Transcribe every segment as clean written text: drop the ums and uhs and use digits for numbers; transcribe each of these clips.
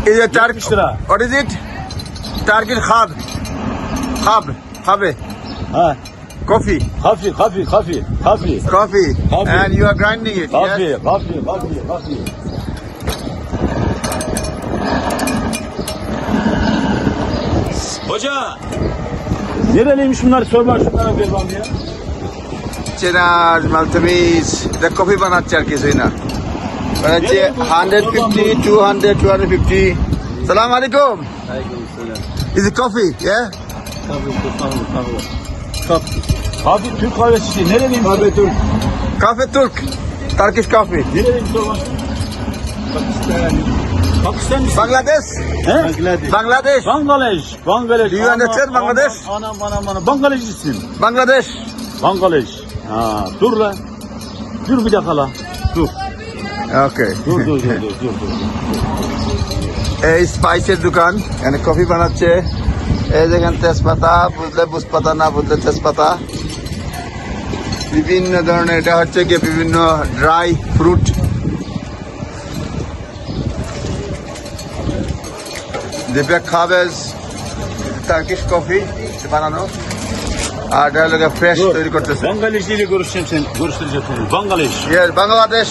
Is a Turk. 70 lira. What is it? Turkish khab. Khabe. Ha. Coffee. Kafi. Coffee. Kafi. And you are grinding it. Kafi. Yes? Kafi. Hoca. Nereliymiş bunlar? Sor bak şunlara bir bak ya. Chenas, Maltese. The coffee banat Arkizina. Banache 150, 200, 250. Salam alaikum. Is it coffee? Yeah? Kafi Türk kahvesi. Nereliymiş? Kafi Türk. Coffee Turk. Turkish coffee. Nereliymiş sor bak. Pakistan mısın? Bangladesh. He? Bangladesh. Bangladeş. Do you understand Bangladesh? Anam. Bangladeşlisin. Bangladesh. Bangladeş. Ha, dur lan. Dur bir dakika lan. Dur. Okay. Dur. এই স্পাইসের দোকান এখানে কফি বানাচ্ছে এই দেখেন তেজপাতা বুঝলে বুঝপাতা না বুঝলে তেজপাতা বিভিন্ন ধরনের এটা হচ্ছে কি বিভিন্ন ড্রাই ফ্রুট যেটা খাবেজ টার্কিশ কফি বানানো আর এটা হলো ফ্রেশ তৈরি করতেছে Bangladeş ile görüşeceğim seni. Bangladeş. Yes, Bangladesh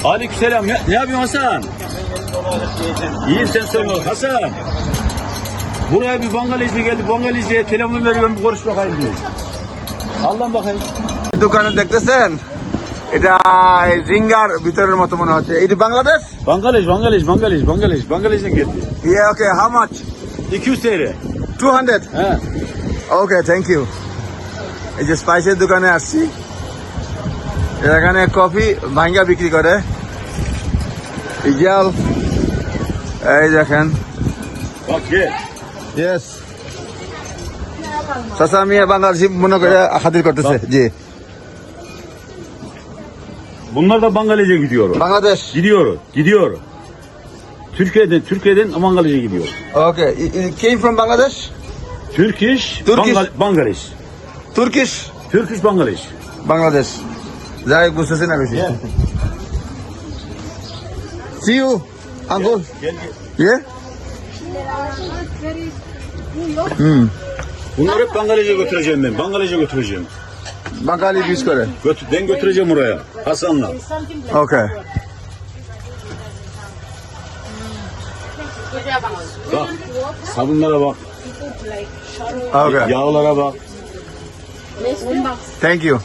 Aleykümselam. Ne yapıyorsun Hasan? İyiyim sen sorma. Hasan. Buraya bir Bangladeşli geldi. Bangladeşli'ye telefon veriyorum. Bir konuş bakayım diyor. Allah'ım bakayım. দোকানে দেখতেছেন এটা রিঙ্গার ভিতরের মতো মনে হচ্ছে এটি Bangladesh Bangladeş'ten geldi. Yeah, okay, how much? 200 TL. 200. He. Okay, thank you. এই যে স্পাইসের দোকানে আসছি এখানে কফি ভাঙ্গা বিক্রি করে ইজাল এই দেখেন Bak gel. ইয়েস চাচা মিয়া বাংলাদেশি মনে করে খাতির করতেছে জি Bunlar da Bangladeş'e gidiyor. Bangladesh Gidiyor. Türkiye'den Bangladeş'e gidiyor. Okay came from Bangladesh Turkish. Bangladeş. Turkish Turkish Bangladeş. Bangladesh যাই হোক বুঝতেছি না বেশি সি ইউ আঙ্কুল Gel. ইয়ে Bunları hep Bangladeş'e götüreceğim ben. Bangladeş'e götüreceğim. Bengali use করে Ben götüreceğim oraya. Hasan'la. Okay Bak. Sabunlara bak. Okay Yağlara bak. Thank you